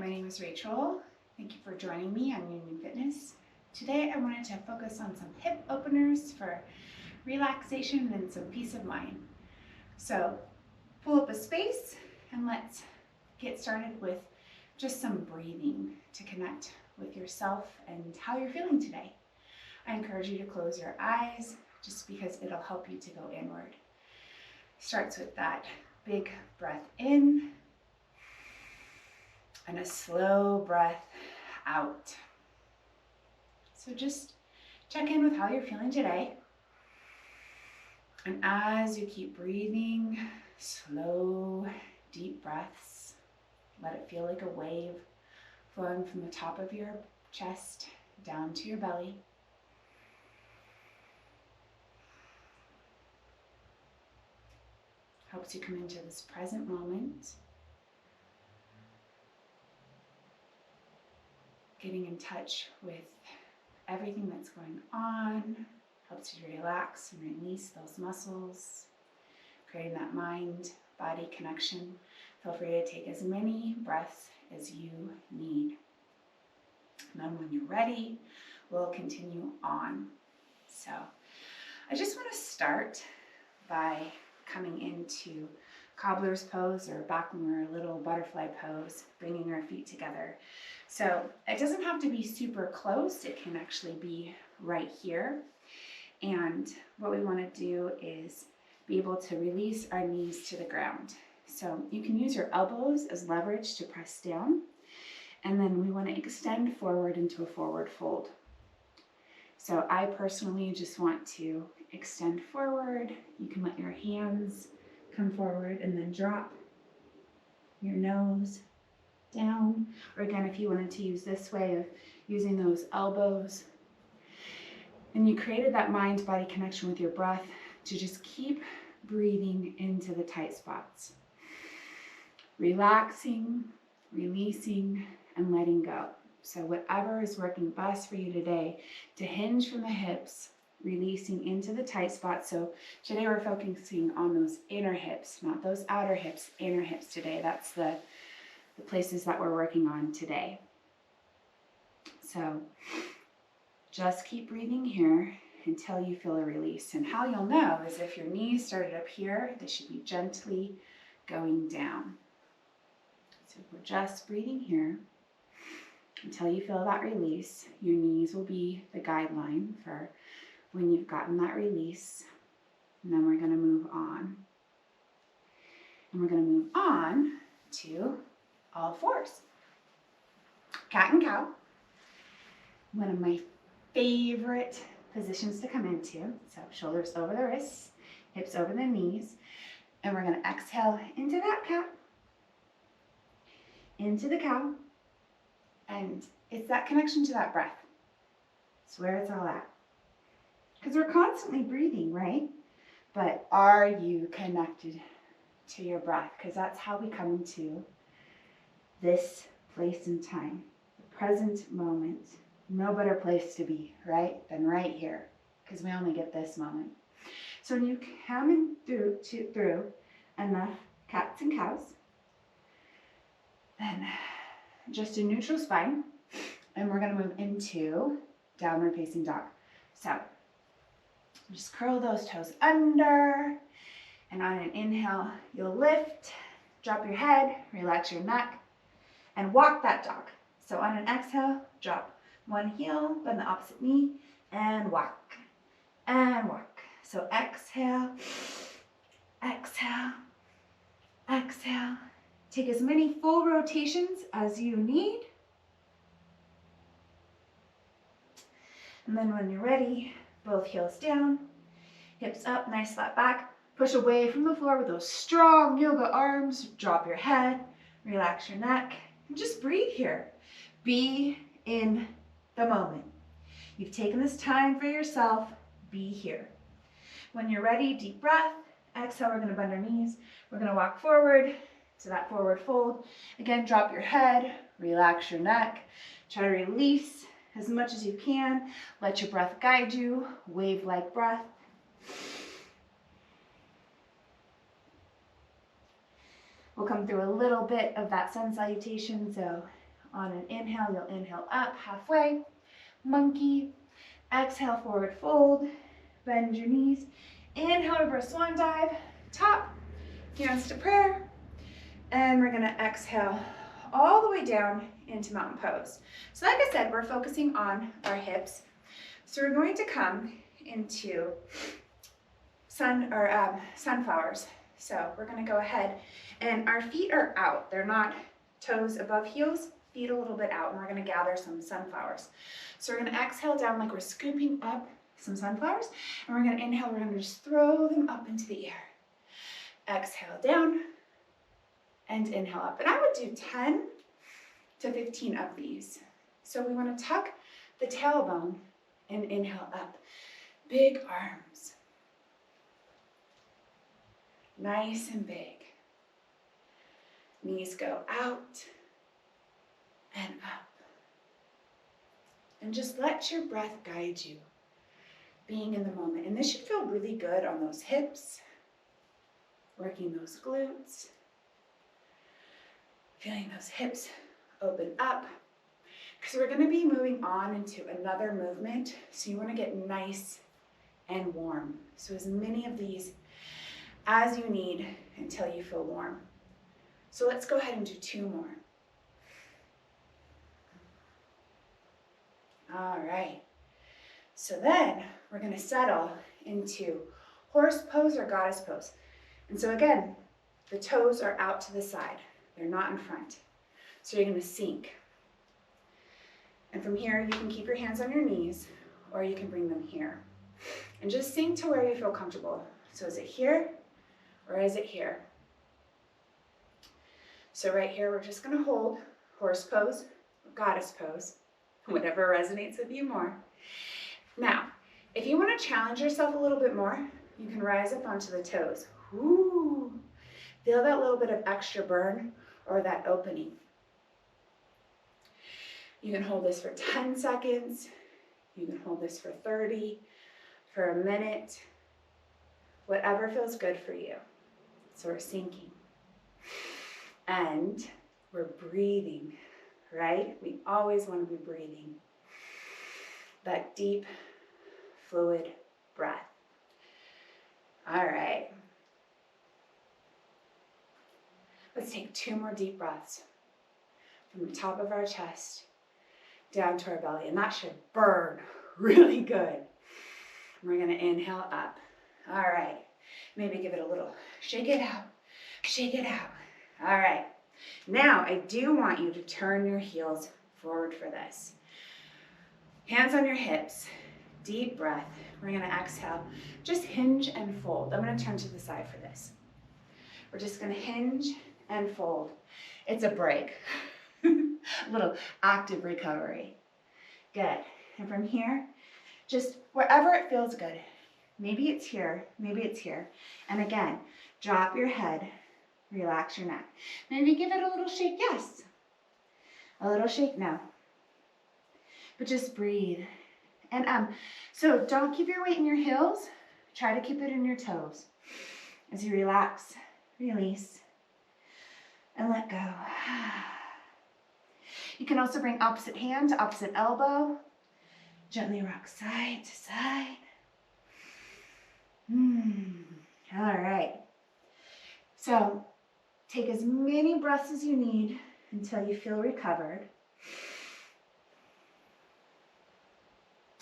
my name is Rachel. Thank you for joining me on Union Fitness. Today I wanted to focus on some hip openers for relaxation and some peace of mind. So pull up a space and let's get started with just some breathing to connect with yourself and how you're feeling today. I encourage you to close your eyes just because it'll help you to go inward. Starts with that big breath in and a slow breath out. So just check in with how you're feeling today. And as you keep breathing, slow, deep breaths, let it feel like a wave flowing from the top of your chest down to your belly. Helps you come into this present moment. Getting in touch with everything that's going on. Helps you to relax and release those muscles. Creating that mind-body connection. Feel free to take as many breaths as you need. And then when you're ready, we'll continue on. So I just want to start by coming into cobbler's pose, or back when we were a little butterfly pose, bringing our feet together. So it doesn't have to be super close, it can actually be right here. And what we want to do is be able to release our knees to the ground. So you can use your elbows as leverage to press down, and then we want to extend forward into a forward fold. So I personally just want to extend forward. You can let your hands come forward and then drop your nose down. Or again, if you wanted to use this way of using those elbows. And you created that mind-body connection with your breath to just keep breathing into the tight spots. Relaxing, releasing, and letting go. So whatever is working best for you today, to hinge from the hips, releasing into the tight spots. So today we're focusing on those inner hips, not those outer hips, inner hips today. That's the places that we're working on today. So just keep breathing here until you feel a release. And how you'll know is if your knees started up here, they should be gently going down. So we're just breathing here until you feel that release. Your knees will be the guideline for when you've gotten that release. And then we're going to move on. And we're going to move on to all fours. Cat and cow. One of my favorite positions to come into. So shoulders over the wrists, hips over the knees. And we're going to exhale into that cat, into the cow. And it's that connection to that breath. It's where it's all at. Because we're constantly breathing, right? But are you connected to your breath? Because that's how we come into this place in time, the present moment. No better place to be, right, than right here, because we only get this moment. So when you come in through enough cats and cows, then just a neutral spine, and we're going to move into downward facing dog. So just curl those toes under, and on an inhale, you'll lift, drop your head, relax your neck, and walk that dog. So on an exhale, drop one heel, bend the opposite knee, and walk, and walk. So exhale, exhale, exhale. Take as many full rotations as you need. And then when you're ready, both heels down, hips up, nice flat back. Push away from the floor with those strong yoga arms. Drop your head, relax your neck, and just breathe here. Be in the moment. You've taken this time for yourself. Be here. When you're ready, deep breath. Exhale, we're going to bend our knees. We're going to walk forward to that forward fold. Again, drop your head, relax your neck. Try to release as much as you can. Let your breath guide you. Wave-like breath. We'll come through a little bit of that sun salutation, so On an inhale, you'll inhale up halfway, monkey. Exhale, forward fold, bend your knees. Inhale, reverse swan dive, top, hands to prayer. And we're gonna exhale all the way down into mountain pose. So like I said, we're focusing on our hips. So we're going to come into sunflowers. So we're gonna go ahead and our feet are out. They're not toes above heels, feet a little bit out, and we're gonna gather some sunflowers. So we're gonna exhale down like we're scooping up some sunflowers, and we're gonna inhale, we're gonna just throw them up into the air. Exhale down, and inhale up. And I would do 10 to 15 of these. So we wanna tuck the tailbone and inhale up. Big arms. Nice and big. Knees go out and up. And just let your breath guide you, being in the moment. And this should feel really good on those hips, working those glutes, feeling those hips open up. Because we're gonna be moving on into another movement. So you wanna get nice and warm. So as many of these as you need until you feel warm. So let's go ahead and do 2 more. All right. So then we're gonna settle into horse pose or goddess pose. And so again, the toes are out to the side. They're not in front. So you're gonna sink. And from here, you can keep your hands on your knees or you can bring them here. And just sink to where you feel comfortable. So is it here or is it here? So right here, we're just gonna hold horse pose, goddess pose, whatever resonates with you more. Now, if you wanna challenge yourself a little bit more, you can rise up onto the toes. Ooh, feel that little bit of extra burn or that opening. You can hold this for 10 seconds. You can hold this for 30, for a minute, whatever feels good for you. So we're sinking. And we're breathing, right? We always want to be breathing. That deep, fluid breath. All right. Let's take 2 more deep breaths from the top of our chest down to our belly. And that should burn really good. We're going to inhale up. All right. Maybe give it a little shake it out. Shake it out. All right. Now, I do want you to turn your heels forward for this. Hands on your hips. Deep breath. We're going to exhale. Just hinge and fold. I'm going to turn to the side for this. We're just going to hinge and fold. It's a break. A little active recovery. Good. And from here, just wherever it feels good. Maybe it's here, maybe it's here. And again, drop your head, relax your neck. Maybe give it a little shake, yes. A little shake now. But just breathe. And so don't keep your weight in your heels. Try to keep it in your toes. As you relax, release, and let go. You can also bring opposite hand to opposite elbow. Gently rock side to side. All right. So take as many breaths as you need until you feel recovered.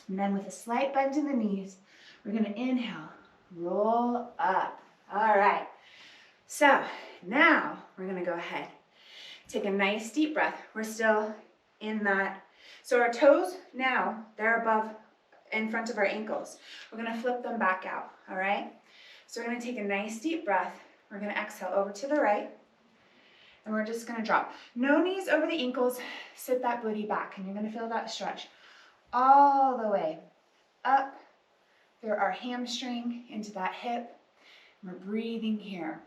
And then with a slight bend in the knees, we're going to inhale, roll up. All right. So now we're going to go ahead. Take a nice deep breath. We're still in that. So our toes now, they're above, in front of our ankles. We're going to flip them back out, all right? So we're going to take a nice deep breath. We're going to exhale over to the right. And we're just going to drop. No knees over the ankles. Sit that booty back. And you're going to feel that stretch all the way up through our hamstring into that hip. We're breathing here.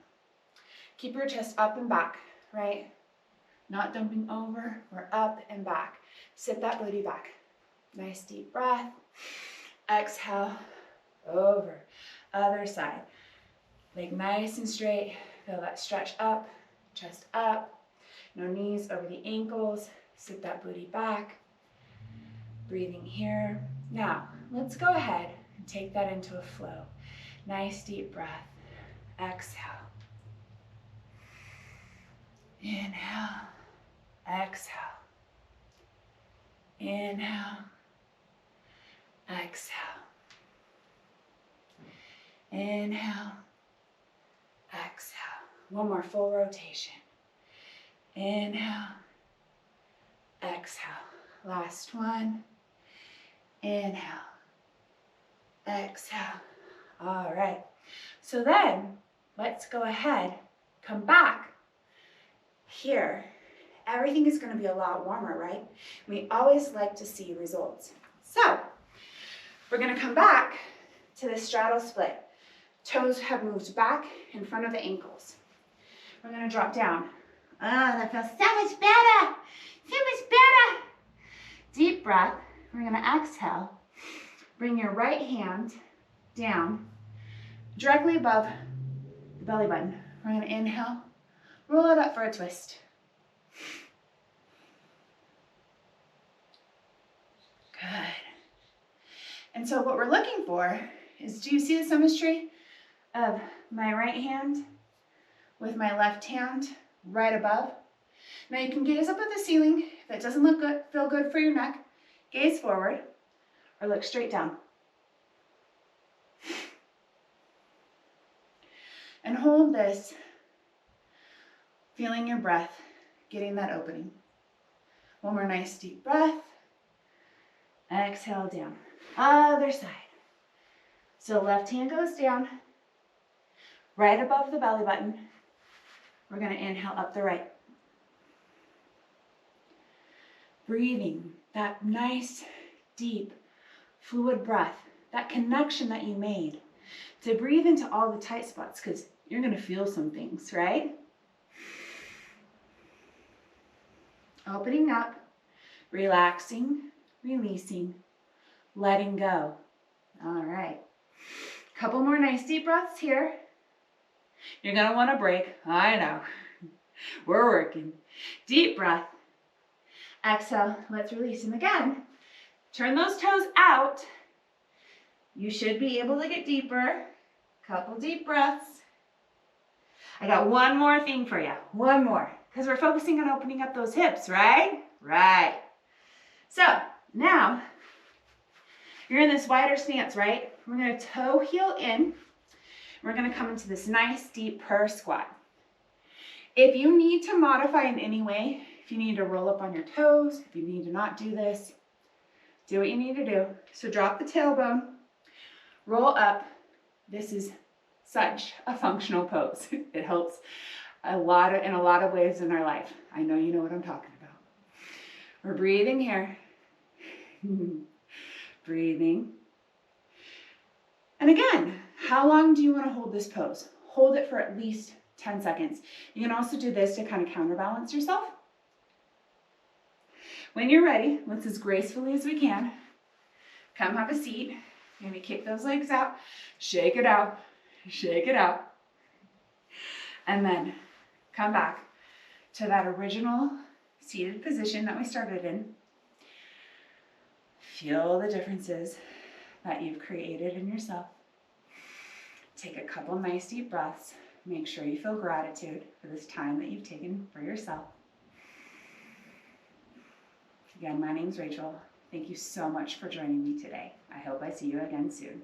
Keep your chest up and back, right? Not dumping over. We're up and back. Sit that booty back. Nice deep breath. Exhale, over. Other side. Leg nice and straight. Feel that stretch up, chest up. No knees over the ankles. Sit that booty back. Breathing here. Now, let's go ahead and take that into a flow. Nice deep breath. Exhale. Inhale. Exhale. Inhale. Exhale. Inhale. Exhale. One more full rotation. Inhale. Exhale. Last one. Inhale. Exhale. All right. So then, let's go ahead, come back here. Everything is going to be a lot warmer, right? We always like to see results. So, we're going to come back to the straddle split. Toes have moved back in front of the ankles. We're going to drop down. Oh, that feels so much better. So much better. Deep breath. We're going to exhale. Bring your right hand down directly above the belly button. We're going to inhale. Roll it up for a twist. Good. And so what we're looking for is, do you see the symmetry of my right hand with my left hand right above? Now you can gaze up at the ceiling. If that doesn't look good, feel good for your neck, gaze forward or look straight down. And hold this, feeling your breath, getting that opening. One more nice deep breath. Exhale down. Other side. So left hand goes down, right above the belly button. We're going to inhale up the right. Breathing that nice, deep, fluid breath, that connection that you made to breathe into all the tight spots, because you're going to feel some things, right? Opening up, relaxing, releasing, letting go. All right. Couple more nice deep breaths here. You're going to want to break. I know. We're working. Deep breath. Exhale. Let's release them again. Turn those toes out. You should be able to get deeper. Couple deep breaths. I got one more thing for you. One more. Because we're focusing on opening up those hips, right? Right. So now you're in this wider stance, right? We're going to toe heel in. We're going to come into this nice deep purr squat. If you need to modify in any way, if you need to roll up on your toes, if you need to not do this, do what you need to do. So drop the tailbone, roll up. This is such a functional pose. It helps in a lot of ways in our life. I know you know what I'm talking about. We're breathing here. Breathing. And again, how long do you want to hold this pose? Hold it for at least 10 seconds. You can also do this to kind of counterbalance yourself. When you're ready, let's as gracefully as we can. Come have a seat. Maybe kick those legs out. Shake it out. Shake it out. And then come back to that original seated position that we started in. Feel the differences that you've created in yourself. Take a couple nice deep breaths. Make sure you feel gratitude for this time that you've taken for yourself. Again, my name's Rachel. Thank you so much for joining me today. I hope I see you again soon.